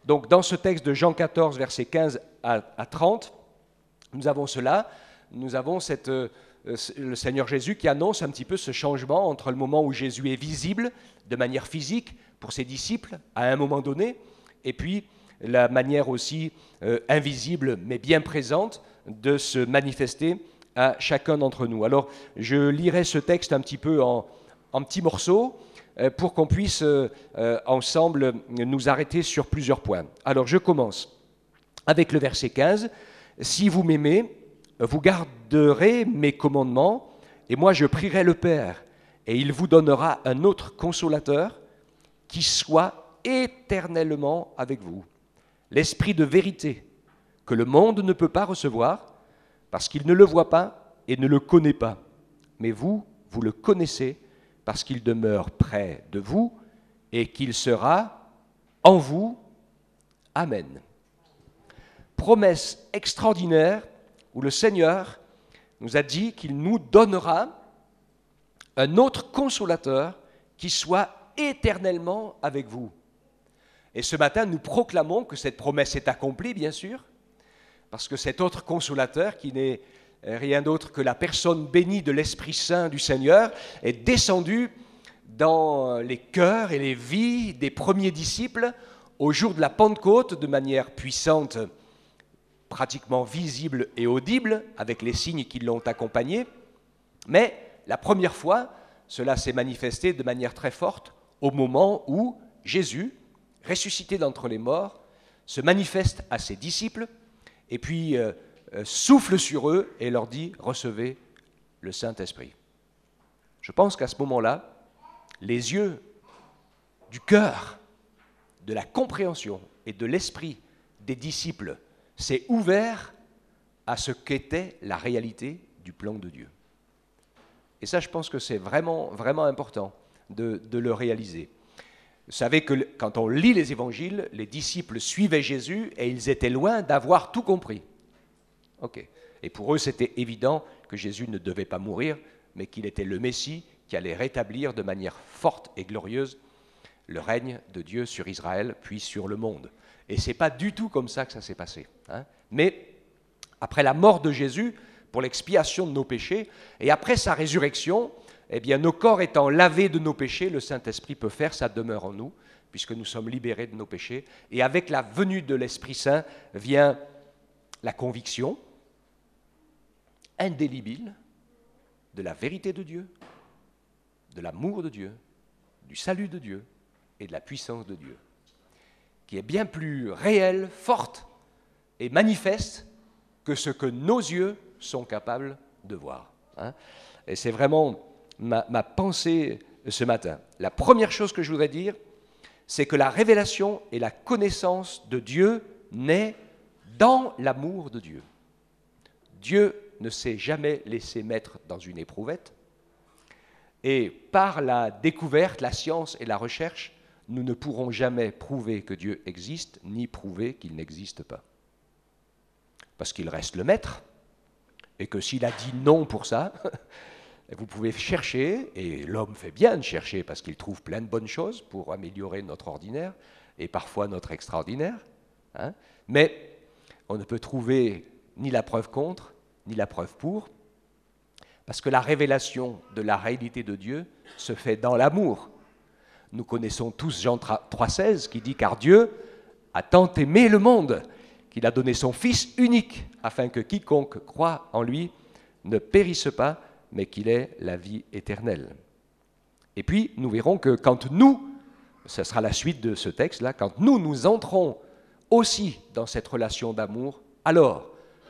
Donc dans ce texte de Jean 14, versets 15 à 30, nous avons cela, nous avons le Seigneur Jésus qui annonce un petit peu ce changement entre le moment où Jésus est visible de manière physique pour ses disciples à un moment donné, et puis la manière aussi invisible mais bien présente de se manifester à chacun d'entre nous. Alors je lirai ce texte un petit peu en petits morceaux pour qu'on puisse ensemble nous arrêter sur plusieurs points. Alors je commence avec le verset 15. « Si vous m'aimez, vous garderez mes commandements, et moi je prierai le Père, et il vous donnera un autre consolateur qui soit éternellement avec vous. L'Esprit de vérité, que le monde ne peut pas recevoir, parce qu'il ne le voit pas et ne le connaît pas. Mais vous, vous le connaissez, parce qu'il demeure près de vous et qu'il sera en vous. Amen. » Promesse extraordinaire où le Seigneur nous a dit qu'il nous donnera un autre consolateur qui soit éternellement avec vous. Et ce matin, nous proclamons que cette promesse est accomplie, bien sûr, parce que cet autre consolateur, qui n'est rien d'autre que la personne bénie de l'Esprit Saint du Seigneur, est descendu dans les cœurs et les vies des premiers disciples au jour de la Pentecôte de manière puissante, pratiquement visible et audible, avec les signes qui l'ont accompagné. Mais la première fois, cela s'est manifesté de manière très forte au moment où Jésus, ressuscité d'entre les morts, se manifeste à ses disciples et puis souffle sur eux et leur dit « Recevez le Saint-Esprit ». Je pense qu'à ce moment-là, les yeux du cœur, de la compréhension et de l'esprit des disciples s'est ouvert à ce qu'était la réalité du plan de Dieu. Et ça, je pense que c'est vraiment, vraiment important de le réaliser. Vous savez que quand on lit les évangiles, les disciples suivaient Jésus et ils étaient loin d'avoir tout compris. Ok. Et pour eux, c'était évident que Jésus ne devait pas mourir, mais qu'il était le Messie qui allait rétablir de manière forte et glorieuse le règne de Dieu sur Israël, puis sur le monde. Et ce n'est pas du tout comme ça que ça s'est passé. Mais après la mort de Jésus, pour l'expiation de nos péchés, et après sa résurrection, eh bien, nos corps étant lavés de nos péchés, le Saint-Esprit peut faire sa demeure en nous, puisque nous sommes libérés de nos péchés. Et avec la venue de l'Esprit Saint vient la conviction indélébile de la vérité de Dieu, de l'amour de Dieu, du salut de Dieu et de la puissance de Dieu, qui est bien plus réelle, forte et manifeste que ce que nos yeux sont capables de voir. Et c'est vraiment ma pensée ce matin. La première chose que je voudrais dire, c'est que la révélation et la connaissance de Dieu naît dans l'amour de Dieu. Dieu ne s'est jamais laissé mettre dans une éprouvette, et par la découverte, la science et la recherche, nous ne pourrons jamais prouver que Dieu existe, ni prouver qu'il n'existe pas. Parce qu'il reste le maître, et que s'il a dit non pour ça, vous pouvez chercher, et l'homme fait bien de chercher parce qu'il trouve plein de bonnes choses pour améliorer notre ordinaire, et parfois notre extraordinaire, mais on ne peut trouver ni la preuve contre, ni la preuve pour, parce que la révélation de la réalité de Dieu se fait dans l'amour. Nous connaissons tous Jean 3,16 qui dit « Car Dieu a tant aimé le monde qu'il a donné son Fils unique, afin que quiconque croit en lui ne périsse pas, mais qu'il ait la vie éternelle. » Et puis, nous verrons que quand nous, ce sera la suite de ce texte-là, quand nous entrons aussi dans cette relation d'amour, alors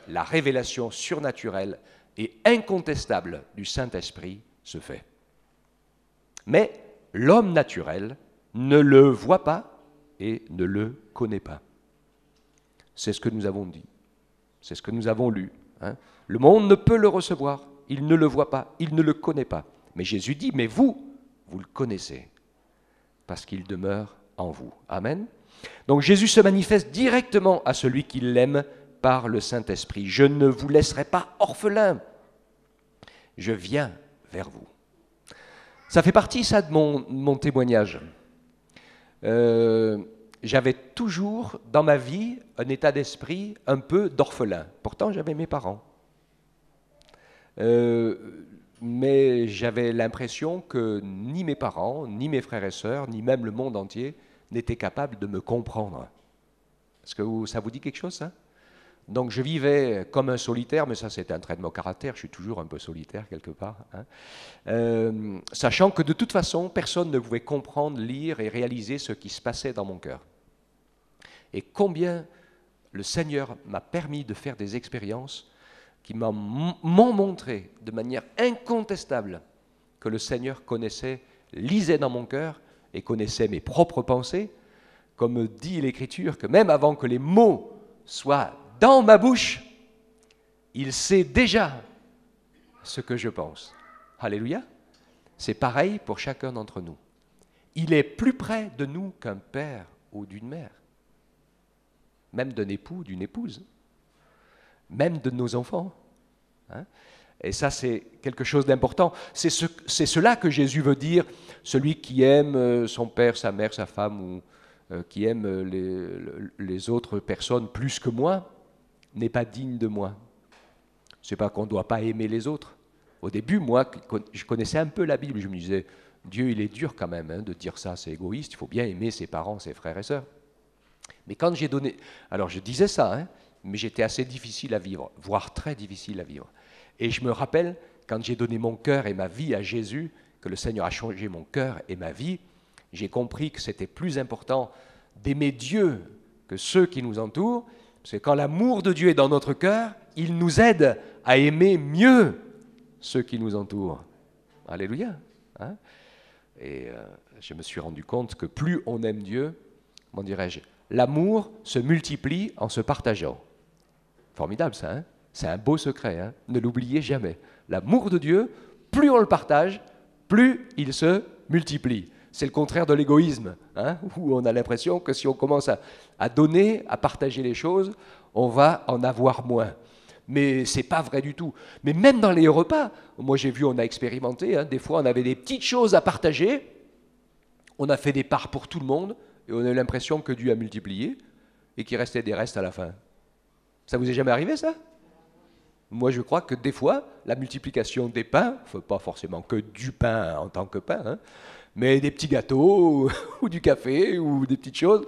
la révélation surnaturelle et incontestable du Saint-Esprit se fait. Mais l'homme naturel ne le voit pas et ne le connaît pas. C'est ce que nous avons dit, c'est ce que nous avons lu. Le monde ne peut le recevoir, il ne le voit pas, il ne le connaît pas. Mais Jésus dit, mais vous le connaissez, parce qu'il demeure en vous. Amen. Donc Jésus se manifeste directement à celui qui l'aime par le Saint-Esprit. Je ne vous laisserai pas orphelin, je viens vers vous. Ça fait partie, ça, de mon témoignage. j'avais toujours dans ma vie un état d'esprit un peu d'orphelin. Pourtant, j'avais mes parents. Mais j'avais l'impression que ni mes parents, ni mes frères et sœurs, ni même le monde entier n'étaient capables de me comprendre. Est-ce que ça vous dit quelque chose, ça? Donc je vivais comme un solitaire, mais ça c'est un trait de mon caractère, je suis toujours un peu solitaire quelque part, hein. Sachant que de toute façon, personne ne pouvait comprendre, lire et réaliser ce qui se passait dans mon cœur. Et combien le Seigneur m'a permis de faire des expériences qui m'ont montré de manière incontestable que le Seigneur connaissait, lisait dans mon cœur et connaissait mes propres pensées, comme dit l'Écriture, que même avant que les mots soient dans ma bouche, il sait déjà ce que je pense. Alléluia. C'est pareil pour chacun d'entre nous. Il est plus près de nous qu'un père ou d'une mère, même d'un époux, d'une épouse, même de nos enfants. Hein? Et ça, c'est quelque chose d'important. C'est cela que Jésus veut dire, celui qui aime son père, sa mère, sa femme, ou qui aime les autres personnes plus que moi, n'est pas digne de moi. Ce n'est pas qu'on ne doit pas aimer les autres. Au début, moi, je connaissais un peu la Bible. Je me disais, Dieu, il est dur quand même de dire ça, c'est égoïste, il faut bien aimer ses parents, ses frères et sœurs. Mais quand j'ai donné... Alors, je disais ça, mais j'étais assez difficile à vivre, voire très difficile à vivre. Et je me rappelle, quand j'ai donné mon cœur et ma vie à Jésus, que le Seigneur a changé mon cœur et ma vie, j'ai compris que c'était plus important d'aimer Dieu que ceux qui nous entourent, parce que quand l'amour de Dieu est dans notre cœur, il nous aide à aimer mieux ceux qui nous entourent. Alléluia. Hein? Et je me suis rendu compte que plus on aime Dieu, comment dirais-je, l'amour se multiplie en se partageant. Formidable ça, hein? C'est un beau secret, hein? Ne l'oubliez jamais. L'amour de Dieu, plus on le partage, plus il se multiplie. C'est le contraire de l'égoïsme, hein, où on a l'impression que si on commence à donner, à partager les choses, on va en avoir moins. Mais ce n'est pas vrai du tout. Mais même dans les repas, moi j'ai vu, on a expérimenté, hein, des fois on avait des petites choses à partager, on a fait des parts pour tout le monde, et on a eu l'impression que Dieu a multiplié, et qu'il restait des restes à la fin. Ça vous est jamais arrivé ça? Moi, je crois que des fois, la multiplication des pains, pas forcément que du pain en tant que pain, hein, mais des petits gâteaux, ou du café, ou des petites choses,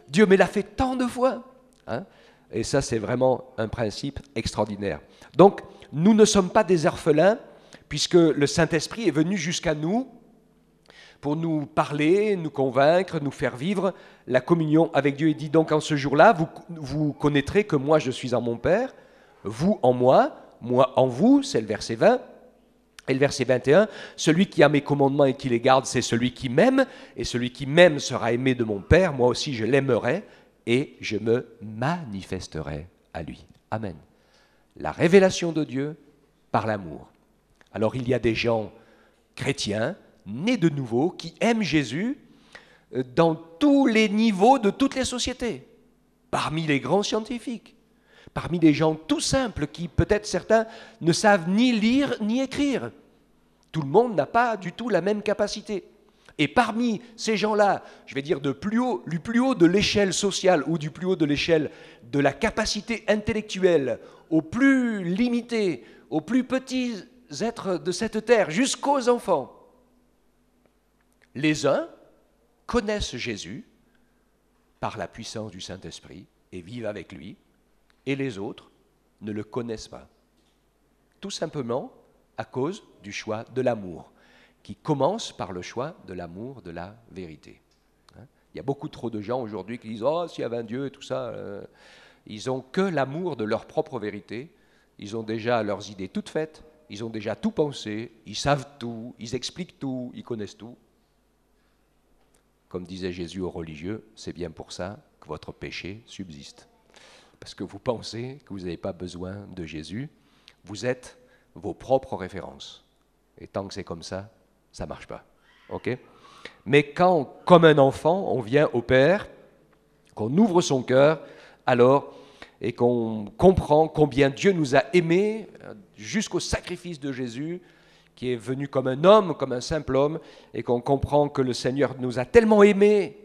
Dieu me l'a fait tant de fois. Hein, et ça, c'est vraiment un principe extraordinaire. Donc, nous ne sommes pas des orphelins, puisque le Saint-Esprit est venu jusqu'à nous pour nous parler, nous convaincre, nous faire vivre la communion avec Dieu. Il dit donc en ce jour-là, vous connaîtrez que moi je suis en mon Père, vous en moi en vous, c'est le verset 20, et le verset 21, celui qui a mes commandements et qui les garde, c'est celui qui m'aime, et celui qui m'aime sera aimé de mon Père, moi aussi je l'aimerai, et je me manifesterai à lui. Amen. La révélation de Dieu par l'amour. Alors il y a des gens chrétiens, nés de nouveau, qui aiment Jésus dans tous les niveaux de toutes les sociétés, parmi les grands scientifiques, parmi les gens tout simples qui, peut-être certains, ne savent ni lire ni écrire. Tout le monde n'a pas du tout la même capacité. Et parmi ces gens-là, je vais dire du plus haut de l'échelle sociale ou du plus haut de l'échelle de la capacité intellectuelle, aux plus limités, aux plus petits êtres de cette terre, jusqu'aux enfants, les uns connaissent Jésus par la puissance du Saint-Esprit et vivent avec lui, et les autres ne le connaissent pas. Tout simplement à cause du choix de l'amour, qui commence par le choix de l'amour de la vérité. Il y a beaucoup trop de gens aujourd'hui qui disent « Oh, s'il y avait un Dieu et tout ça », ils n'ont que l'amour de leur propre vérité, ils ont déjà leurs idées toutes faites, ils ont déjà tout pensé, ils savent tout, ils expliquent tout, ils connaissent tout. Comme disait Jésus aux religieux, c'est bien pour ça que votre péché subsiste. Parce que vous pensez que vous n'avez pas besoin de Jésus, vous êtes vos propres références. Et tant que c'est comme ça, ça ne marche pas. Okay ? Mais quand, comme un enfant, on vient au Père, qu'on ouvre son cœur, alors, et qu'on comprend combien Dieu nous a aimés jusqu'au sacrifice de Jésus, qui est venu comme un homme, comme un simple homme, et qu'on comprend que le Seigneur nous a tellement aimés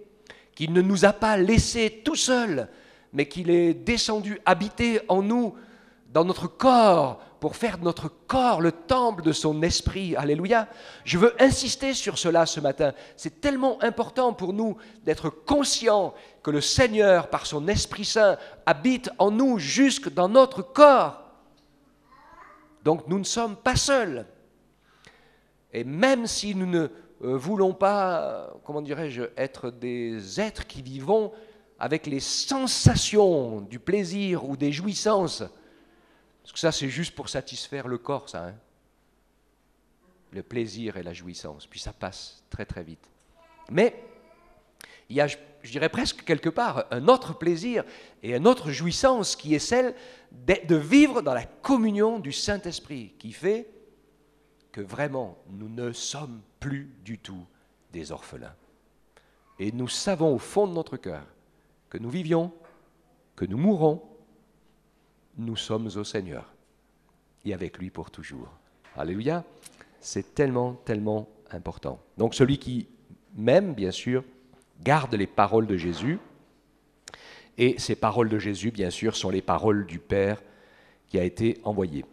qu'il ne nous a pas laissés tout seuls, mais qu'il est descendu habiter en nous, dans notre corps, pour faire de notre corps le temple de son esprit. Alléluia. Je veux insister sur cela ce matin. C'est tellement important pour nous d'être conscients que le Seigneur, par son Esprit Saint, habite en nous jusque dans notre corps. Donc nous ne sommes pas seuls. Et même si nous ne voulons pas, comment dirais-je, être des êtres qui vivons avec les sensations du plaisir ou des jouissances, parce que ça c'est juste pour satisfaire le corps, ça, hein, le plaisir et la jouissance, puis ça passe très très vite. Mais il y a, je dirais presque quelque part, un autre plaisir et une autre jouissance qui est celle de vivre dans la communion du Saint-Esprit, qui fait que vraiment nous ne sommes plus du tout des orphelins. Et nous savons au fond de notre cœur que nous vivions, que nous mourrons, nous sommes au Seigneur et avec lui pour toujours. Alléluia, c'est tellement, tellement important. Donc celui qui m'aime, bien sûr, garde les paroles de Jésus, et ces paroles de Jésus, bien sûr, sont les paroles du Père qui a été envoyé.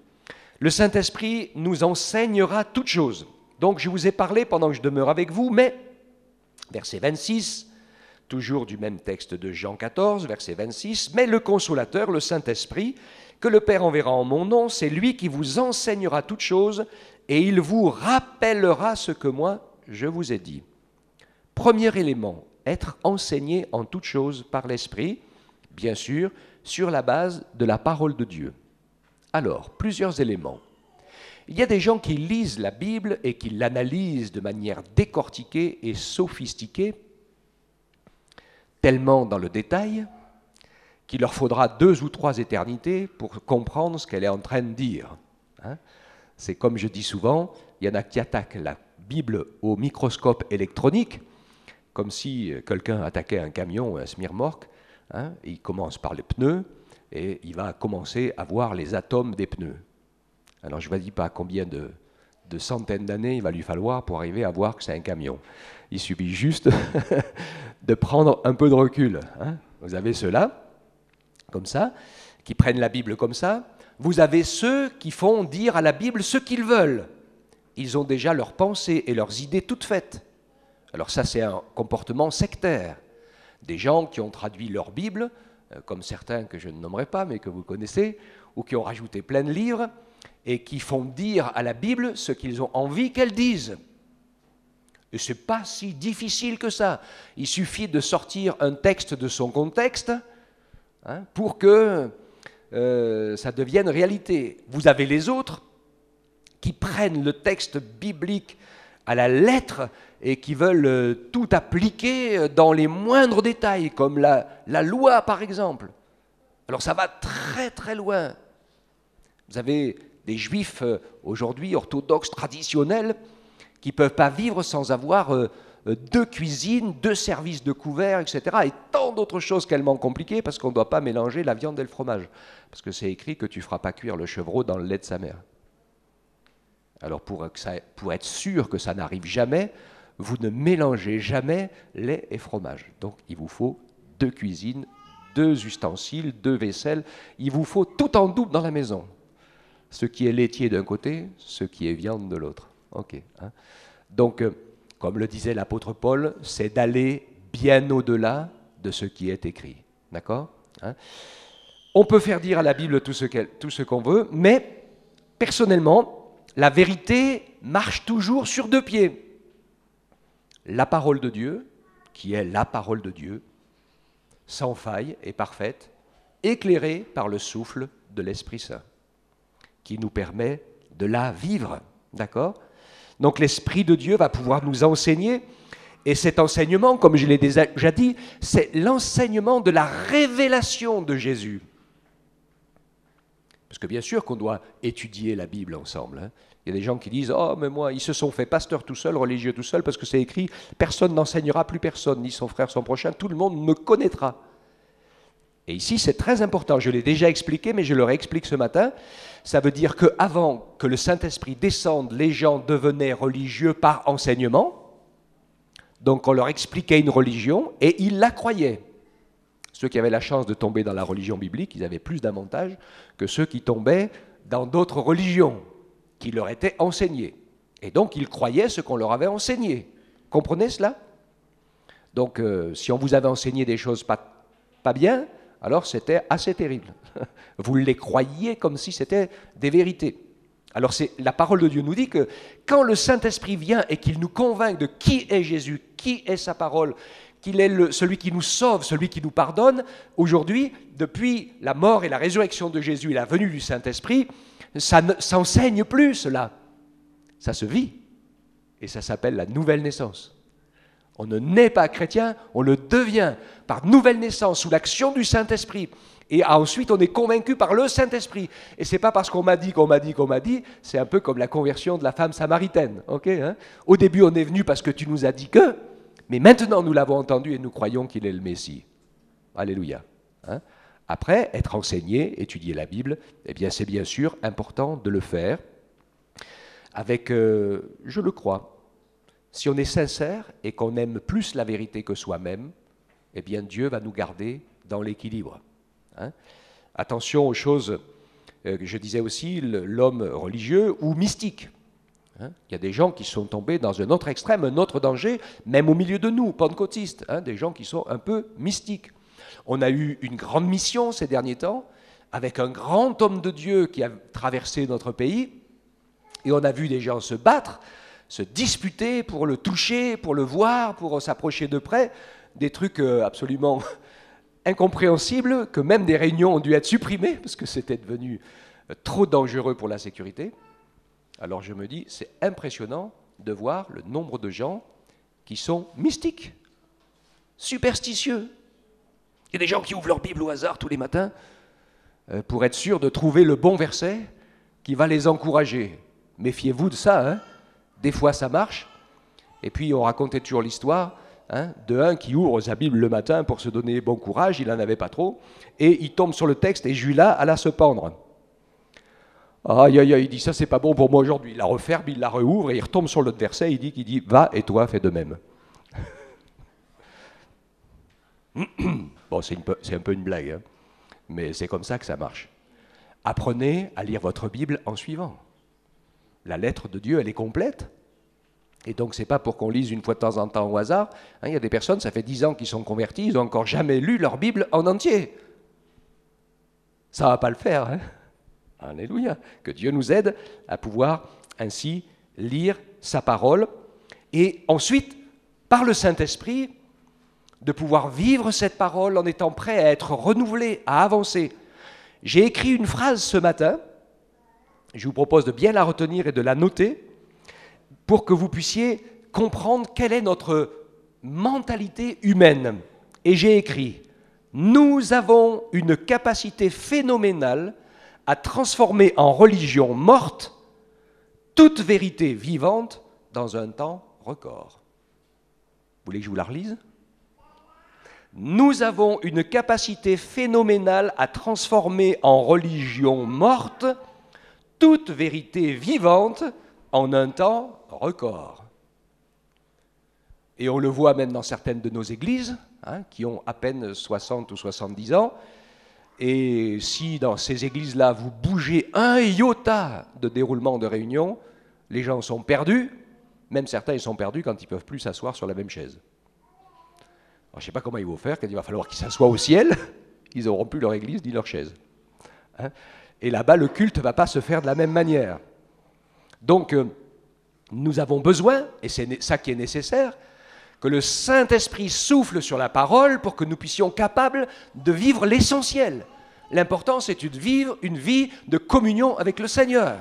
Le Saint-Esprit nous enseignera toutes choses. Donc je vous ai parlé pendant que je demeure avec vous, mais, verset 26, toujours du même texte de Jean 14, verset 26, « Mais le Consolateur, le Saint-Esprit, que le Père enverra en mon nom, c'est lui qui vous enseignera toutes choses, et il vous rappellera ce que moi je vous ai dit. » Premier élément, être enseigné en toutes choses par l'Esprit, bien sûr, sur la base de la parole de Dieu. Alors, plusieurs éléments. Il y a des gens qui lisent la Bible et qui l'analysent de manière décortiquée et sophistiquée, tellement dans le détail qu'il leur faudra 2 ou 3 éternités pour comprendre ce qu'elle est en train de dire. Hein? C'est comme je dis souvent, il y en a qui attaquent la Bible au microscope électronique, comme si quelqu'un attaquait un camion, un semi-remorque. Hein? Il commence par les pneus et il va commencer à voir les atomes des pneus. Alors je ne vous dis pas combien de centaines d'années il va lui falloir pour arriver à voir que c'est un camion. Il suffit juste de prendre un peu de recul. Hein? Vous avez ceux-là, comme ça, qui prennent la Bible comme ça. Vous avez ceux qui font dire à la Bible ce qu'ils veulent. Ils ont déjà leurs pensées et leurs idées toutes faites. Alors ça, c'est un comportement sectaire. Des gens qui ont traduit leur Bible, comme certains que je ne nommerai pas, mais que vous connaissez, ou qui ont rajouté plein de livres, et qui font dire à la Bible ce qu'ils ont envie qu'elle dise. Et ce n'est pas si difficile que ça. Il suffit de sortir un texte de son contexte pour que ça devienne réalité. Vous avez les autres qui prennent le texte biblique à la lettre et qui veulent tout appliquer dans les moindres détails, comme la loi par exemple. Alors ça va très très loin. Vous avez des juifs aujourd'hui orthodoxes traditionnels qui ne peuvent pas vivre sans avoir 2 cuisines, 2 services de couverts, etc. Et tant d'autres choses tellement compliquées parce qu'on ne doit pas mélanger la viande et le fromage. Parce que c'est écrit que tu ne feras pas cuire le chevreau dans le lait de sa mère. Alors pour être sûr que ça n'arrive jamais, vous ne mélangez jamais lait et fromage. Donc il vous faut 2 cuisines, 2 ustensiles, 2 vaisselles. Il vous faut tout en double dans la maison. Ce qui est laitier d'un côté, ce qui est viande de l'autre. Ok. Hein. Donc, comme le disait l'apôtre Paul, c'est d'aller bien au-delà de ce qui est écrit. D'accord ? Hein. On peut faire dire à la Bible tout ce qu'on veut, mais personnellement, la vérité marche toujours sur 2 pieds. La parole de Dieu, qui est la parole de Dieu, sans faille et parfaite, éclairée par le souffle de l'Esprit Saint, qui nous permet de la vivre. D'accord ? Donc l'Esprit de Dieu va pouvoir nous enseigner, et cet enseignement, comme je l'ai déjà dit, c'est l'enseignement de la révélation de Jésus. Parce que bien sûr qu'on doit étudier la Bible ensemble. Hein. Il y a des gens qui disent « Oh, mais moi, ils se sont fait pasteurs tout seuls, religieux tout seuls, parce que c'est écrit, personne n'enseignera plus personne, ni son frère, son prochain, tout le monde me connaîtra. » Et ici, c'est très important, je l'ai déjà expliqué, mais je le réexplique ce matin. Ça veut dire qu'avant que le Saint-Esprit descende, les gens devenaient religieux par enseignement. Donc on leur expliquait une religion et ils la croyaient. Ceux qui avaient la chance de tomber dans la religion biblique, ils avaient plus d'avantages que ceux qui tombaient dans d'autres religions qui leur étaient enseignées. Et donc ils croyaient ce qu'on leur avait enseigné. Comprenez cela? Donc si on vous avait enseigné des choses pas bien, alors c'était assez terrible. Vous les croyiez comme si c'était des vérités. Alors la parole de Dieu nous dit que quand le Saint-Esprit vient et qu'il nous convainc de qui est Jésus, qui est sa parole, qu'il est celui qui nous sauve, celui qui nous pardonne, aujourd'hui, depuis la mort et la résurrection de Jésus et la venue du Saint-Esprit, ça ne s'enseigne plus cela. Ça se vit. Et ça s'appelle la nouvelle naissance. On ne naît pas chrétien, on le devient par nouvelle naissance sous l'action du Saint-Esprit. Et ensuite, on est convaincu par le Saint-Esprit. Et ce n'est pas parce qu'on m'a dit, c'est un peu comme la conversion de la femme samaritaine. Okay, hein? Au début, on est venu parce que tu nous as dit que, mais maintenant, nous l'avons entendu et nous croyons qu'il est le Messie. Alléluia. Hein? Après, être enseigné, étudier la Bible, eh bien, c'est bien sûr important de le faire avec, je le crois, si on est sincère et qu'on aime plus la vérité que soi-même, eh bien, Dieu va nous garder dans l'équilibre. Hein? Attention aux choses que je disais aussi, l'homme religieux ou mystique. Hein? Il y a des gens qui sont tombés dans un autre extrême, un autre danger, même au milieu de nous, pentecôtistes, hein? Des gens qui sont un peu mystiques. On a eu une grande mission ces derniers temps, avec un grand homme de Dieu qui a traversé notre pays, et on a vu des gens se battre, se disputer pour le toucher, pour le voir, pour s'approcher de près, des trucs absolument incompréhensibles, que même des réunions ont dû être supprimées, parce que c'était devenu trop dangereux pour la sécurité. Alors je me dis, c'est impressionnant de voir le nombre de gens qui sont mystiques, superstitieux. Il y a des gens qui ouvrent leur Bible au hasard tous les matins pour être sûrs de trouver le bon verset qui va les encourager. Méfiez-vous de ça, hein. Des fois ça marche, et puis on racontait toujours l'histoire, hein, de un qui ouvre sa Bible le matin pour se donner bon courage, il n'en avait pas trop, et il tombe sur le texte, et Julas alla se pendre. Aïe, aïe, aïe, il dit, ça c'est pas bon pour moi aujourd'hui. Il la referme, il la rouvre, et il retombe sur l'autre verset, il dit, va, et toi, fais de même. Bon, c'est un peu une blague, hein, mais c'est comme ça que ça marche. Apprenez à lire votre Bible en suivant. La lettre de Dieu, elle est complète. Et donc, ce n'est pas pour qu'on lise une fois de temps en temps au hasard. Hein, il y a des personnes, ça fait 10 ans qu'ils sont convertis, ils n'ont encore jamais lu leur Bible en entier. Ça ne va pas le faire. Hein. Alléluia. Que Dieu nous aide à pouvoir ainsi lire sa parole. Et ensuite, par le Saint-Esprit, de pouvoir vivre cette parole en étant prêt à être renouvelé, à avancer. J'ai écrit une phrase ce matin. Je vous propose de bien la retenir et de la noter pour que vous puissiez comprendre quelle est notre mentalité humaine. Et j'ai écrit « Nous avons une capacité phénoménale à transformer en religion morte toute vérité vivante dans un temps record. » Vous voulez que je vous la relise ? Nous avons une capacité phénoménale à transformer en religion morte toute vérité vivante en un temps record. Et on le voit même dans certaines de nos églises, hein, qui ont à peine 60 ou 70 ans. Et si dans ces églises-là, vous bougez un iota de déroulement de réunion, les gens sont perdus. Même certains, ils sont perdus quand ils ne peuvent plus s'asseoir sur la même chaise. Alors, je ne sais pas comment ils vont faire, quand il va falloir qu'ils s'assoient au ciel, ils n'auront plus leur église ni leur chaise. Hein? Et là-bas, le culte ne va pas se faire de la même manière. Donc, nous avons besoin, et c'est ça qui est nécessaire, que le Saint-Esprit souffle sur la parole pour que nous puissions capables de vivre l'essentiel. L'important, c'est de vivre une vie de communion avec le Seigneur.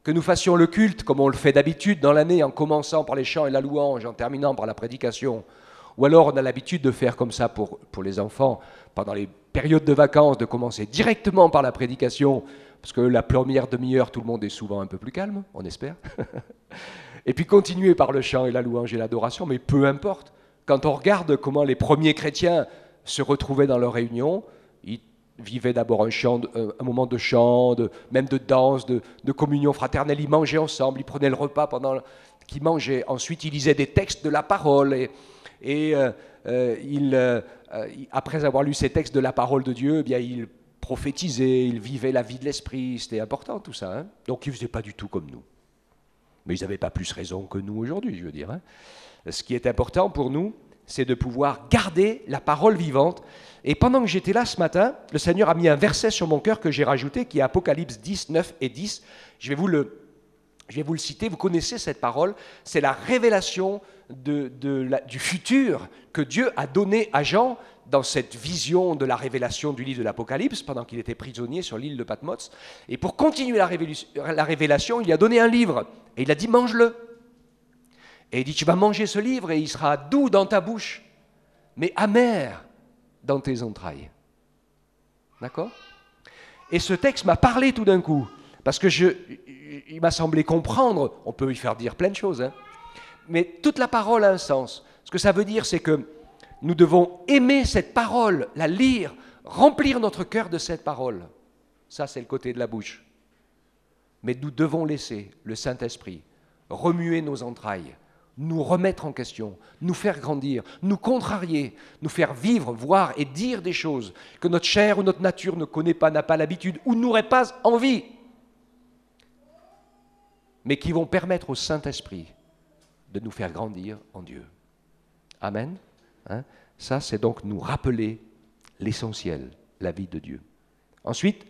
Que nous fassions le culte comme on le fait d'habitude dans l'année, en commençant par les chants et la louange, en terminant par la prédication. Ou alors on a l'habitude de faire comme ça pour les enfants, pendant les périodes de vacances, de commencer directement par la prédication, parce que la première demi-heure, tout le monde est souvent un peu plus calme, on espère. Et puis continuer par le chant et la louange et l'adoration, mais peu importe. Quand on regarde comment les premiers chrétiens se retrouvaient dans leur réunion, ils vivaient d'abord un moment de chant, même de danse, de communion fraternelle, ils mangeaient ensemble, ils prenaient le repas pendant qui mangeait. Ensuite, il lisait des textes de la parole et après avoir lu ces textes de la parole de Dieu, eh bien, il prophétisait, il vivait la vie de l'esprit. C'était important tout ça. Hein. Donc, ils ne faisaient pas du tout comme nous. Mais ils n'avaient pas plus raison que nous aujourd'hui, je veux dire. Hein. Ce qui est important pour nous, c'est de pouvoir garder la parole vivante. Et pendant que j'étais là ce matin, le Seigneur a mis un verset sur mon cœur que j'ai rajouté, qui est Apocalypse 10, 9 et 10. Je vais vous le citer, vous connaissez cette parole, c'est la révélation du futur que Dieu a donné à Jean dans cette vision de la révélation du livre de l'Apocalypse, pendant qu'il était prisonnier sur l'île de Patmos. Et pour continuer la révélation, il lui a donné un livre, et il a dit « mange-le ». Et il dit « tu vas manger ce livre, et il sera doux dans ta bouche, mais amer dans tes entrailles ». D'accord ? Et ce texte m'a parlé tout d'un coup, parce que il m'a semblé comprendre, on peut y faire dire plein de choses, hein, mais toute la parole a un sens. Ce que ça veut dire, c'est que nous devons aimer cette parole, la lire, remplir notre cœur de cette parole. Ça, c'est le côté de la bouche. Mais nous devons laisser le Saint-Esprit remuer nos entrailles, nous remettre en question, nous faire grandir, nous contrarier, nous faire vivre, voir et dire des choses que notre chair ou notre nature ne connaît pas, n'a pas l'habitude ou n'aurait pas envie, mais qui vont permettre au Saint-Esprit de nous faire grandir en Dieu. Amen. Hein? Ça, c'est donc nous rappeler l'essentiel, la vie de Dieu. Ensuite,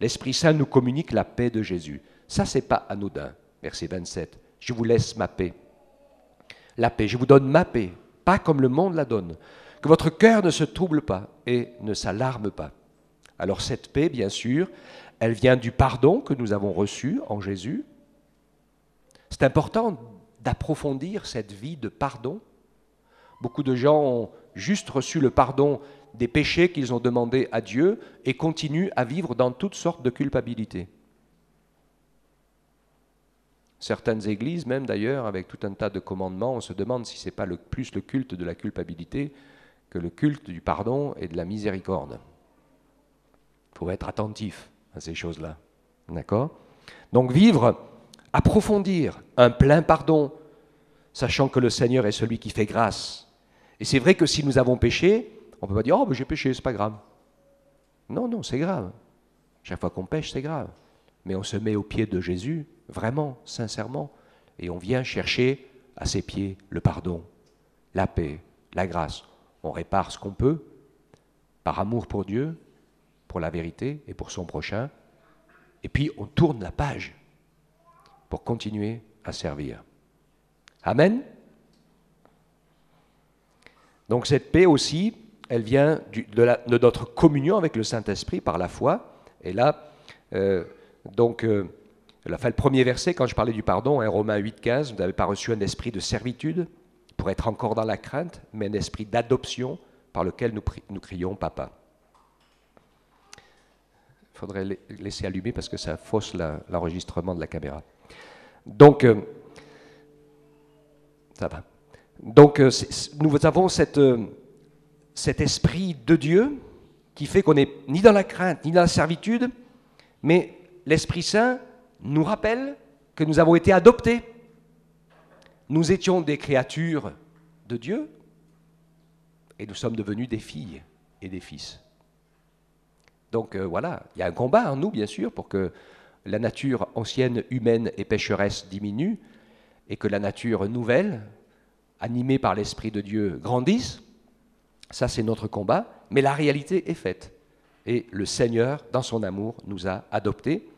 l'Esprit Saint nous communique la paix de Jésus. Ça, c'est pas anodin. Verset 27. Je vous laisse ma paix. La paix, je vous donne ma paix, pas comme le monde la donne. Que votre cœur ne se trouble pas et ne s'alarme pas. Alors cette paix, bien sûr, elle vient du pardon que nous avons reçu en Jésus. C'est important d'approfondir cette vie de pardon. Beaucoup de gens ont juste reçu le pardon des péchés qu'ils ont demandés à Dieu et continuent à vivre dans toutes sortes de culpabilité. Certaines églises, même d'ailleurs, avec tout un tas de commandements, on se demande si ce n'est pas plus le culte de la culpabilité que le culte du pardon et de la miséricorde. Il faut être attentif à ces choses-là. D'accord ? Donc vivre, approfondir un plein pardon, sachant que le Seigneur est celui qui fait grâce. Et c'est vrai que si nous avons péché, on ne peut pas dire « Oh, ben j'ai péché, c'est pas grave ». Non, non, c'est grave. Chaque fois qu'on pêche, c'est grave. Mais on se met aux pieds de Jésus, vraiment, sincèrement, et on vient chercher à ses pieds le pardon, la paix, la grâce. On répare ce qu'on peut, par amour pour Dieu, pour la vérité et pour son prochain, et puis on tourne la page pour continuer à servir. Amen. Donc cette paix aussi, elle vient de notre communion avec le Saint-Esprit par la foi. Et là, le premier verset, quand je parlais du pardon, Romains 8, 15, vous n'avez pas reçu un esprit de servitude pour être encore dans la crainte, mais un esprit d'adoption par lequel nous crions « Papa ». Il faudrait laisser allumer parce que ça fausse l'enregistrement de la caméra. Donc, ça va. Donc, nous avons cet esprit de Dieu qui fait qu'on n'est ni dans la crainte, ni dans la servitude, mais l'Esprit Saint nous rappelle que nous avons été adoptés. Nous étions des créatures de Dieu et nous sommes devenus des filles et des fils. Donc voilà, il y a un combat en nous, bien sûr, pour que la nature ancienne, humaine et pécheresse diminue et que la nature nouvelle, animée par l'Esprit de Dieu, grandisse. Ça, c'est notre combat, mais la réalité est faite. Et le Seigneur, dans son amour, nous a adoptés.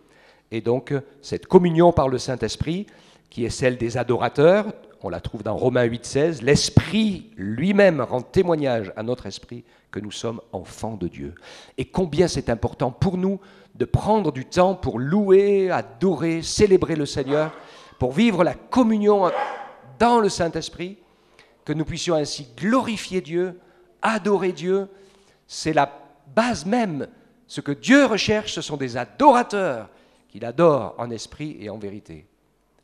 Et donc, cette communion par le Saint-Esprit, qui est celle des adorateurs, on la trouve dans Romains 8, 16, l'Esprit lui-même rend témoignage à notre esprit que nous sommes enfants de Dieu. Et combien c'est important pour nous de prendre du temps pour louer, adorer, célébrer le Seigneur, pour vivre la communion dans le Saint-Esprit, que nous puissions ainsi glorifier Dieu, adorer Dieu. C'est la base même. Ce que Dieu recherche, ce sont des adorateurs qu'il adore en esprit et en vérité.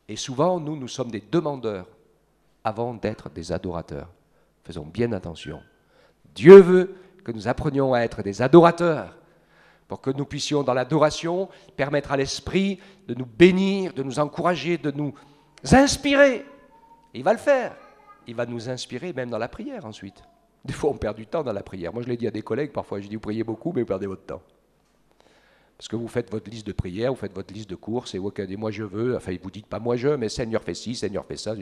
Et souvent, nous sommes des demandeurs avant d'être des adorateurs. Faisons bien attention. Dieu veut que nous apprenions à être des adorateurs pour que nous puissions, dans l'adoration, permettre à l'Esprit de nous bénir, de nous encourager, de nous inspirer Et il va le faire. Il va nous inspirer même dans la prière ensuite. Des fois, on perd du temps dans la prière. Moi, je l'ai dit à des collègues, parfois, je dis, vous priez beaucoup, mais vous perdez votre temps. Parce que vous faites votre liste de prière, vous faites votre liste de courses, et vous dites, moi je veux, enfin, vous dites pas moi je, mais Seigneur fait ci, Seigneur fait ça.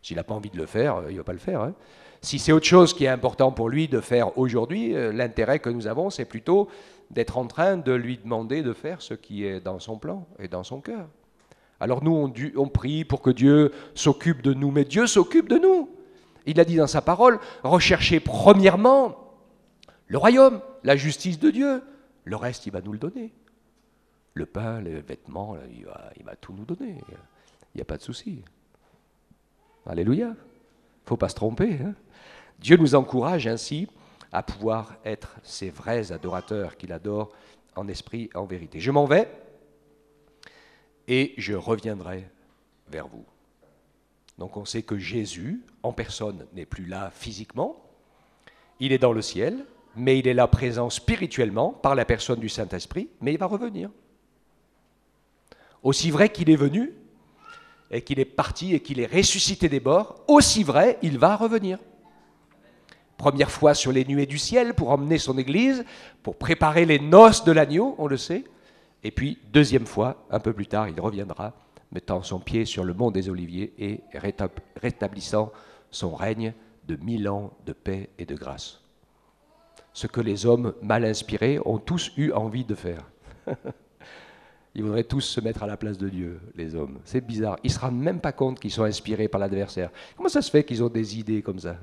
S'il n'a pas envie de le faire, il ne va pas le faire. Hein. Si c'est autre chose qui est important pour lui de faire aujourd'hui, l'intérêt que nous avons, c'est plutôt d'être en train de lui demander de faire ce qui est dans son plan et dans son cœur. Alors nous, on prie pour que Dieu s'occupe de nous, mais Dieu s'occupe de nous. Il a dit dans sa parole, recherchez premièrement le royaume, la justice de Dieu. Le reste, il va nous le donner. Le pain, les vêtements, il va tout nous donner. Il n'y a pas de souci. Alléluia. Il ne faut pas se tromper. Hein. Dieu nous encourage ainsi à pouvoir être ces vrais adorateurs qu'il adore en esprit et en vérité. Je m'en vais et je reviendrai vers vous. Donc on sait que Jésus, en personne, n'est plus là physiquement. Il est dans le ciel, mais il est là présent spirituellement par la personne du Saint-Esprit, mais il va revenir. Aussi vrai qu'il est venu, et qu'il est parti, et qu'il est ressuscité des morts, aussi vrai, il va revenir. Première fois sur les nuées du ciel pour emmener son Église, pour préparer les noces de l'agneau, on le sait. Et puis, deuxième fois, un peu plus tard, il reviendra, mettant son pied sur le mont des Oliviers et rétablissant son règne de 1000 ans de paix et de grâce. Ce que les hommes mal inspirés ont tous eu envie de faire. Ils voudraient tous se mettre à la place de Dieu, les hommes. C'est bizarre. Ils ne se rendent même pas compte qu'ils sont inspirés par l'adversaire. Comment ça se fait qu'ils ont des idées comme ça ?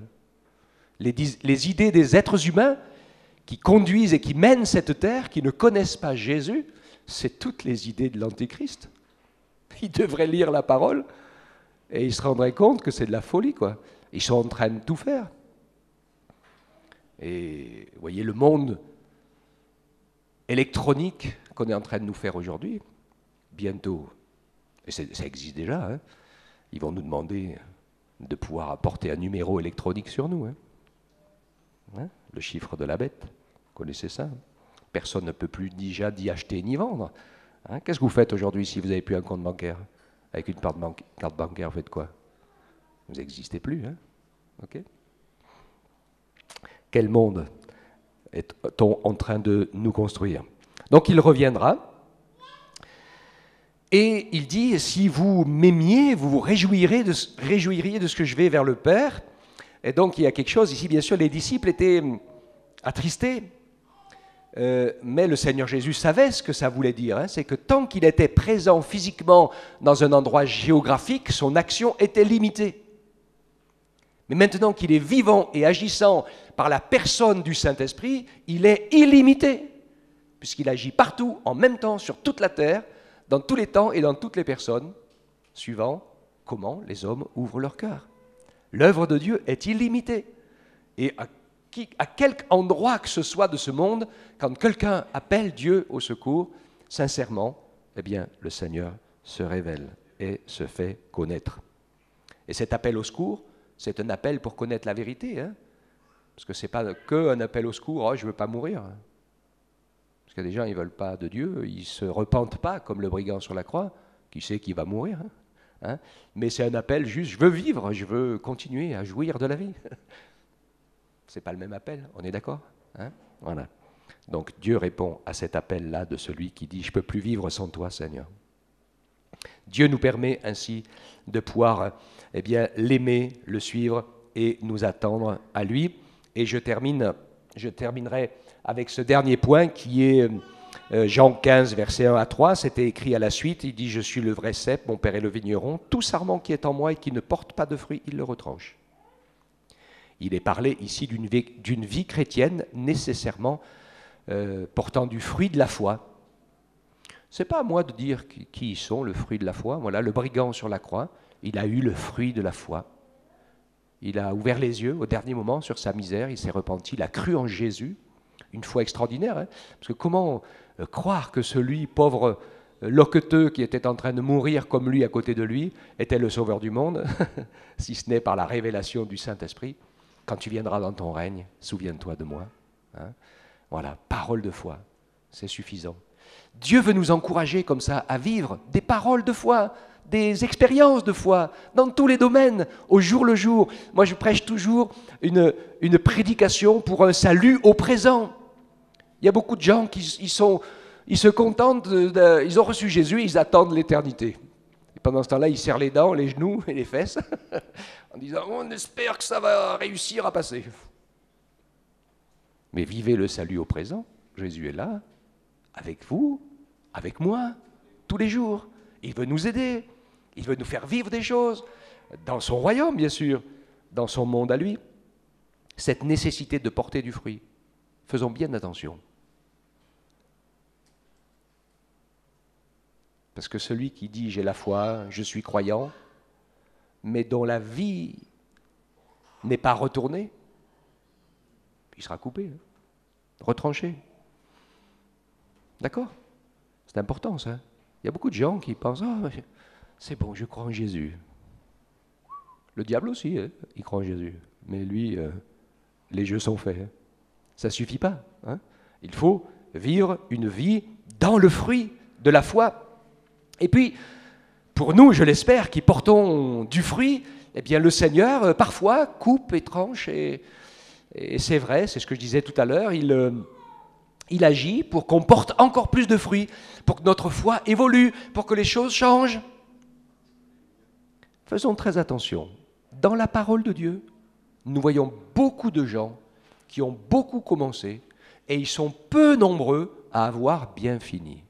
Les idées des êtres humains qui conduisent et qui mènent cette terre, qui ne connaissent pas Jésus, c'est toutes les idées de l'Antéchrist. Ils devraient lire la parole et ils se rendraient compte que c'est de la folie, quoi. Ils sont en train de tout faire. Et vous voyez, le monde électronique qu'on est en train de nous faire aujourd'hui, bientôt, et ça existe déjà, hein, ils vont nous demander de pouvoir apporter un numéro électronique sur nous. Hein. Hein, le chiffre de la bête, vous connaissez ça? Personne ne peut plus déjà d'y acheter ni vendre. Hein, qu'est-ce que vous faites aujourd'hui si vous n'avez plus un compte bancaire? Avec une carte bancaire, vous faites quoi? Vous n'existez plus. Hein, okay. Quel monde est-on en train de nous construire? Donc il reviendra, et il dit, si vous m'aimiez, vous vous réjouiriez de ce que je vais vers le Père. Et donc il y a quelque chose ici, bien sûr, les disciples étaient attristés, mais le Seigneur Jésus savait ce que ça voulait dire. Hein, c'est que tant qu'il était présent physiquement dans un endroit géographique, son action était limitée. Mais maintenant qu'il est vivant et agissant par la personne du Saint-Esprit, il est illimité, puisqu'il agit partout, en même temps, sur toute la terre, dans tous les temps et dans toutes les personnes, suivant comment les hommes ouvrent leur cœur. L'œuvre de Dieu est illimitée. Et à quelque endroit que ce soit de ce monde, quand quelqu'un appelle Dieu au secours, sincèrement, eh bien, le Seigneur se révèle et se fait connaître. Et cet appel au secours, c'est un appel pour connaître la vérité. Hein, parce que ce n'est pas qu'un appel au secours, oh, je ne veux pas mourir. Parce qu'il y a des gens, ils ne veulent pas de Dieu, ils ne se repentent pas, comme le brigand sur la croix, qui sait qu'il va mourir. Hein, mais c'est un appel juste, je veux vivre, je veux continuer à jouir de la vie. Ce n'est pas le même appel, on est d'accord, hein? Voilà. Donc Dieu répond à cet appel-là de celui qui dit « Je ne peux plus vivre sans toi, Seigneur ». Dieu nous permet ainsi de pouvoir eh bien, l'aimer, le suivre et nous attendre à lui. Et je terminerai avec ce dernier point qui est Jean 15, versets 1 à 3. C'était écrit à la suite, il dit « Je suis le vrai cep, mon père est le vigneron. Tout sarment qui est en moi et qui ne porte pas de fruits, il le retranche. » Il est parlé ici d'une vie chrétienne nécessairement portant du fruit de la foi. Ce n'est pas à moi de dire qui ils sont, le fruit de la foi. Voilà, le brigand sur la croix, il a eu le fruit de la foi. Il a ouvert les yeux au dernier moment sur sa misère, il s'est repenti, il a cru en Jésus. Une foi extraordinaire, hein, parce que comment croire que celui, pauvre loqueteux qui était en train de mourir comme lui à côté de lui, était le sauveur du monde, si ce n'est par la révélation du Saint-Esprit. Quand tu viendras dans ton règne, souviens-toi de moi. Hein. Voilà, parole de foi, c'est suffisant. Dieu veut nous encourager comme ça à vivre des paroles de foi, des expériences de foi dans tous les domaines, au jour le jour. Moi, je prêche toujours une prédication pour un salut au présent. Il y a beaucoup de gens qui ils se contentent, ils ont reçu Jésus, ils attendent l'éternité. Et pendant ce temps-là, ils serrent les dents, les genoux et les fesses, en disant « on espère que ça va réussir à passer ». Mais vivez le salut au présent. Jésus est là, avec vous, avec moi, tous les jours. Il veut nous aider, il veut nous faire vivre des choses, dans son royaume, bien sûr, dans son monde à lui. Cette nécessité de porter du fruit. Faisons bien attention. Parce que celui qui dit « j'ai la foi, je suis croyant », mais dont la vie n'est pas retournée, il sera coupé, retranché. D'accord? C'est important, ça. Il y a beaucoup de gens qui pensent « ah, c'est bon, je crois en Jésus ». Le diable aussi, il croit en Jésus. Mais lui, les jeux sont faits. Ça ne suffit pas. Il faut vivre une vie dans le fruit de la foi. Et puis, pour nous, je l'espère, qui portons du fruit, eh bien, le Seigneur, parfois, coupe et tranche. Et c'est vrai, c'est ce que je disais tout à l'heure, il agit pour qu'on porte encore plus de fruits, pour que notre foi évolue, pour que les choses changent. Faisons très attention. Dans la parole de Dieu, nous voyons beaucoup de gens qui ont beaucoup commencé et ils sont peu nombreux à avoir bien fini.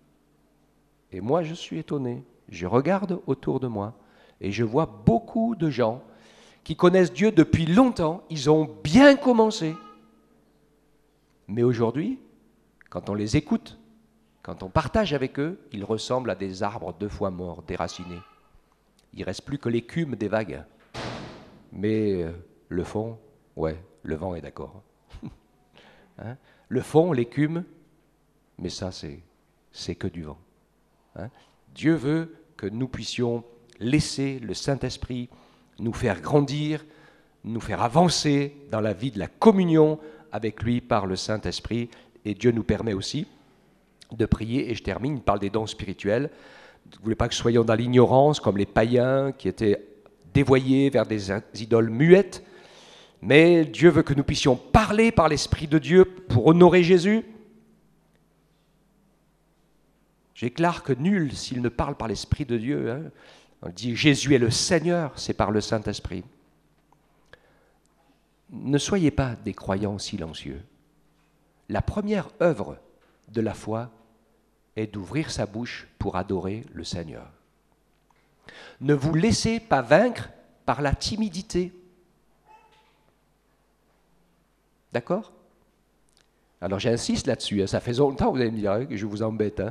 Et moi, je suis étonné. Je regarde autour de moi et je vois beaucoup de gens qui connaissent Dieu depuis longtemps. Ils ont bien commencé. Mais aujourd'hui, quand on les écoute, quand on partage avec eux, ils ressemblent à des arbres 2 fois morts, déracinés. Il ne reste plus que l'écume des vagues. Mais le fond, ouais, le vent est d'accord. Le fond, l'écume, mais ça, c'est que du vent. Dieu veut que nous puissions laisser le Saint-Esprit nous faire grandir, nous faire avancer dans la vie de la communion avec lui par le Saint-Esprit. Et Dieu nous permet aussi de prier, et je termine, il parle des dons spirituels. Vous ne voulez pas que soyons dans l'ignorance, comme les païens qui étaient dévoyés vers des idoles muettes, mais Dieu veut que nous puissions parler par l'Esprit de Dieu pour honorer Jésus. J'éclare que nul, s'il ne parle par l'Esprit de Dieu, on dit Jésus est le Seigneur, c'est par le Saint-Esprit. Ne soyez pas des croyants silencieux. La première œuvre de la foi est d'ouvrir sa bouche pour adorer le Seigneur. Ne vous laissez pas vaincre par la timidité. D'accord? Alors j'insiste là-dessus, ça fait longtemps, vous allez me dire, que je vous embête,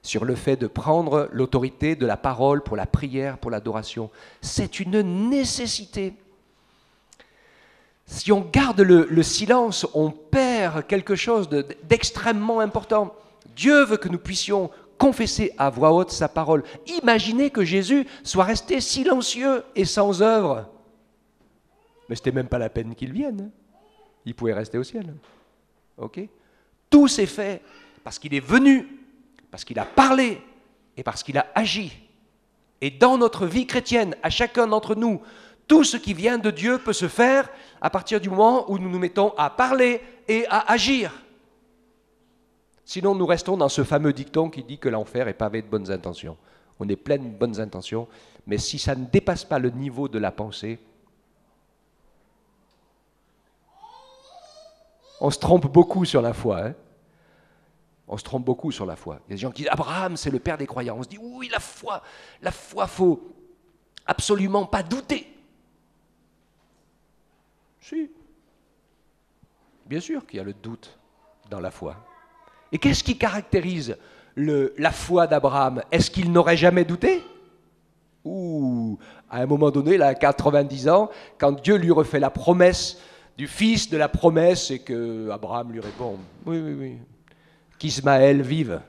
sur le fait de prendre l'autorité de la parole pour la prière, pour l'adoration. C'est une nécessité. Si on garde le silence, on perd quelque chose d'extrêmement important. Dieu veut que nous puissions confesser à voix haute sa parole. Imaginez que Jésus soit resté silencieux et sans œuvre. Mais ce n'était même pas la peine qu'il vienne. Il pouvait rester au ciel. Ok ? Tout s'est fait parce qu'il est venu, parce qu'il a parlé et parce qu'il a agi. Et dans notre vie chrétienne, à chacun d'entre nous, tout ce qui vient de Dieu peut se faire à partir du moment où nous nous mettons à parler et à agir. Sinon, nous restons dans ce fameux dicton qui dit que l'enfer est pavé de bonnes intentions. On est plein de bonnes intentions, mais si ça ne dépasse pas le niveau de la pensée, on se trompe beaucoup sur la foi. On se trompe beaucoup sur la foi. Il y a des gens qui disent « Abraham, c'est le père des croyants ». On se dit « Oui, la foi, faut absolument pas douter ». Si. Bien sûr qu'il y a le doute dans la foi. Et qu'est-ce qui caractérise la foi d'Abraham? Est-ce qu'il n'aurait jamais douté? Ou à un moment donné, il a 90 ans, quand Dieu lui refait la promesse du fils de la promesse et que Abraham lui répond « Oui, oui, oui, qu'Ismaël vive ».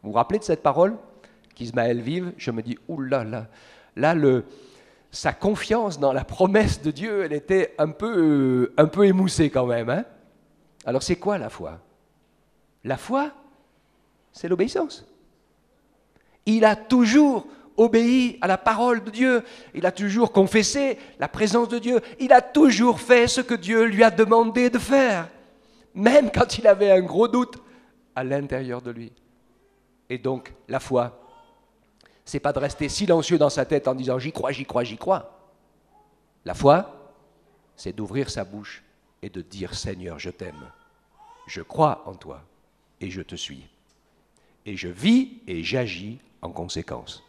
Vous vous rappelez de cette parole? Qu'Ismaël vive, je me dis « Ouh là là ». Là, sa confiance dans la promesse de Dieu, elle était un peu émoussée quand même. Alors c'est quoi la foi? La foi, c'est l'obéissance. Il a toujours obéi à la parole de Dieu. Il a toujours confessé la présence de Dieu. Il a toujours fait ce que Dieu lui a demandé de faire, même quand il avait un gros doute à l'intérieur de lui. Et donc, la foi, c'est pas de rester silencieux dans sa tête en disant « j'y crois, j'y crois, j'y crois ». La foi, c'est d'ouvrir sa bouche et de dire « Seigneur, je t'aime, je crois en toi et je te suis. Et je vis et j'agis en conséquence. »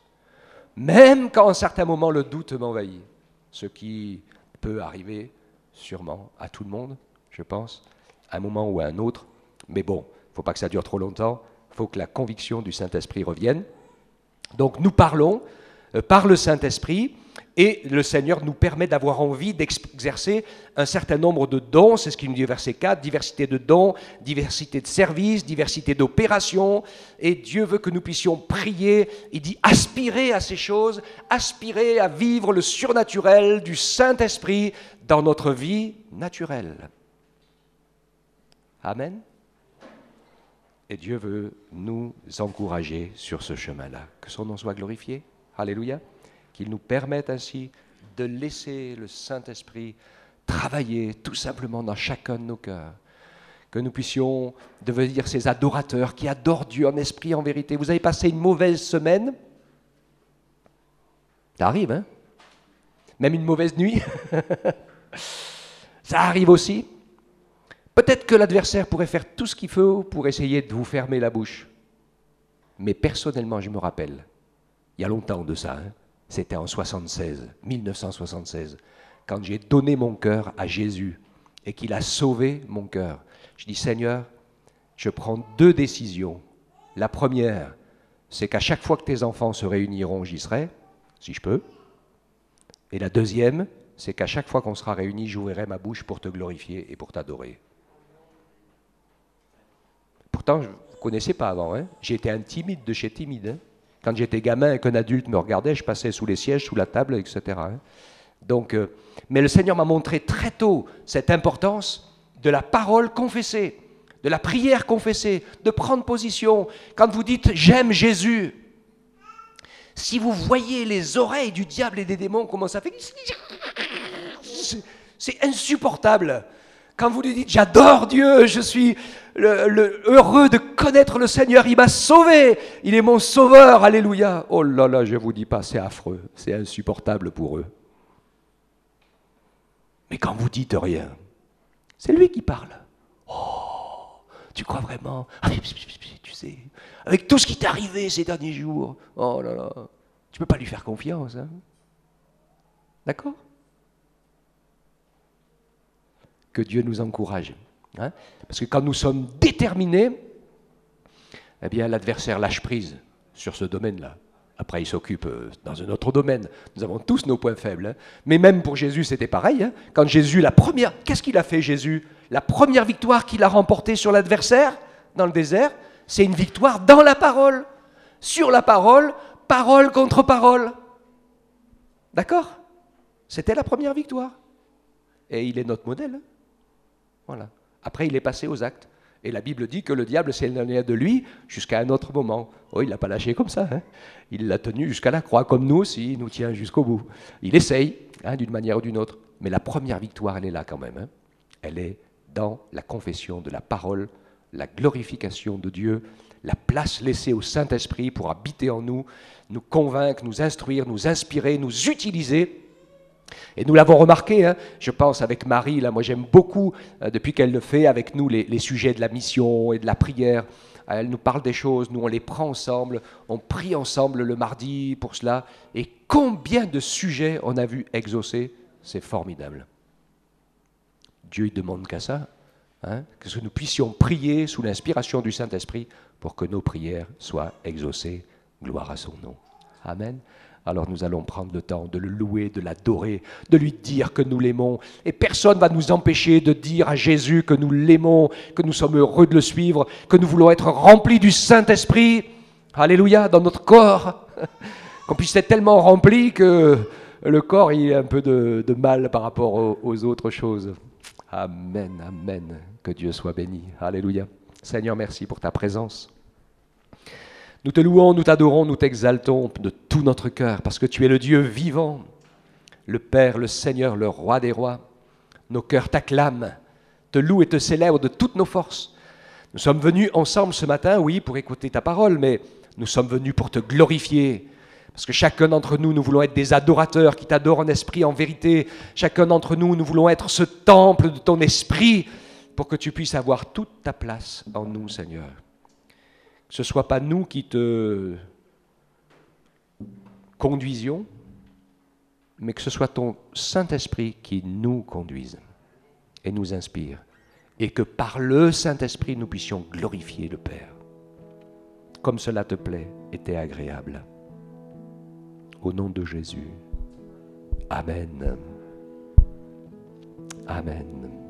Même quand à un certain moment le doute m'envahit, ce qui peut arriver sûrement à tout le monde, je pense, à un moment ou à un autre. Mais bon, il ne faut pas que ça dure trop longtemps, il faut que la conviction du Saint-Esprit revienne. Donc nous parlons par le Saint-Esprit, et le Seigneur nous permet d'avoir envie d'exercer un certain nombre de dons, c'est ce qu'il nous dit au verset 4, diversité de dons, diversité de services, diversité d'opérations, et Dieu veut que nous puissions prier, il dit aspirer à ces choses, aspirer à vivre le surnaturel du Saint-Esprit dans notre vie naturelle. Amen. Et Dieu veut nous encourager sur ce chemin-là. Que son nom soit glorifié. Alléluia. Qu'il nous permette ainsi de laisser le Saint-Esprit travailler tout simplement dans chacun de nos cœurs. Que nous puissions devenir ces adorateurs qui adorent Dieu en esprit, en vérité. Vous avez passé une mauvaise semaine? Ça arrive, hein? Même une mauvaise nuit? Ça arrive aussi. Peut-être que l'adversaire pourrait faire tout ce qu'il faut pour essayer de vous fermer la bouche. Mais personnellement, je me rappelle, il y a longtemps de ça, hein, c'était en 1976, quand j'ai donné mon cœur à Jésus et qu'il a sauvé mon cœur. Je dis, Seigneur, je prends 2 décisions. La première, c'est qu'à chaque fois que tes enfants se réuniront, j'y serai, si je peux. Et la deuxième, c'est qu'à chaque fois qu'on sera réunis, j'ouvrirai ma bouche pour te glorifier et pour t'adorer. Pourtant, je ne vous connaissais pas avant. Hein. J'étais un timide de chez timide. Hein. Quand j'étais gamin et qu'un adulte me regardait, je passais sous les sièges, sous la table, etc. Hein. Donc, mais le Seigneur m'a montré très tôt cette importance de la parole confessée, de la prière confessée, de prendre position. Quand vous dites « j'aime Jésus », si vous voyez les oreilles du diable et des démons, comment ça fait? C'est insupportable. Quand vous lui dites « j'adore Dieu, je suis heureux de connaître le Seigneur, il m'a sauvé, il est mon sauveur, alléluia ». Oh là là, je ne vous dis pas, c'est affreux, c'est insupportable pour eux. Mais quand vous dites rien, c'est lui qui parle. Oh, tu crois vraiment? Tu sais, avec tout ce qui t'est arrivé ces derniers jours, oh là là, tu ne peux pas lui faire confiance. Hein? D'accord? Que Dieu nous encourage. Hein? Parce que quand nous sommes déterminés, eh bien l'adversaire lâche prise sur ce domaine-là. Après, il s'occupe dans un autre domaine. Nous avons tous nos points faibles. Hein? Mais même pour Jésus, c'était pareil. Hein? Quand Jésus, qu'est-ce qu'il a fait Jésus? La première victoire qu'il a remportée sur l'adversaire, dans le désert, c'est une victoire dans la parole. Sur la parole, parole contre parole. D'accord? C'était la première victoire. Et il est notre modèle. Hein? Voilà. Après, il est passé aux actes. Et la Bible dit que le diable s'est éloigné de lui jusqu'à un autre moment. Oh, il ne l'a pas lâché comme ça. Hein. Il l'a tenu jusqu'à la croix, comme nous aussi, il nous tient jusqu'au bout. Il essaye, hein, d'une manière ou d'une autre. Mais la première victoire, elle est là quand même. Hein. Elle est dans la confession de la parole, la glorification de Dieu, la place laissée au Saint-Esprit pour habiter en nous, nous convaincre, nous instruire, nous inspirer, nous utiliser. Et nous l'avons remarqué, hein, je pense avec Marie, là, moi j'aime beaucoup, depuis qu'elle le fait avec nous, les sujets de la mission et de la prière. Elle nous parle des choses, nous on les prend ensemble, on prie ensemble le mardi pour cela. Et combien de sujets on a vu exaucer, c'est formidable. Dieu ne demande qu'à ça, hein, que nous puissions prier sous l'inspiration du Saint-Esprit pour que nos prières soient exaucées. Gloire à son nom. Amen. Alors nous allons prendre le temps de le louer, de l'adorer, de lui dire que nous l'aimons. Et personne ne va nous empêcher de dire à Jésus que nous l'aimons, que nous sommes heureux de le suivre, que nous voulons être remplis du Saint-Esprit. Alléluia, dans notre corps. Qu'on puisse être tellement rempli que le corps il ait un peu de mal par rapport aux autres choses. Amen, amen. Que Dieu soit béni. Alléluia. Seigneur, merci pour ta présence. Nous te louons, nous t'adorons, nous t'exaltons de tout notre cœur, parce que tu es le Dieu vivant, le Père, le Seigneur, le Roi des rois. Nos cœurs t'acclament, te louent et te célèbrent de toutes nos forces. Nous sommes venus ensemble ce matin, oui, pour écouter ta parole, mais nous sommes venus pour te glorifier. Parce que chacun d'entre nous, nous voulons être des adorateurs qui t'adorent en esprit, en vérité. Chacun d'entre nous, nous voulons être ce temple de ton esprit pour que tu puisses avoir toute ta place en nous, Seigneur. Que ce ne soit pas nous qui te conduisions, mais que ce soit ton Saint-Esprit qui nous conduise et nous inspire. Et que par le Saint-Esprit, nous puissions glorifier le Père. Comme cela te plaît et t'est agréable. Au nom de Jésus. Amen. Amen.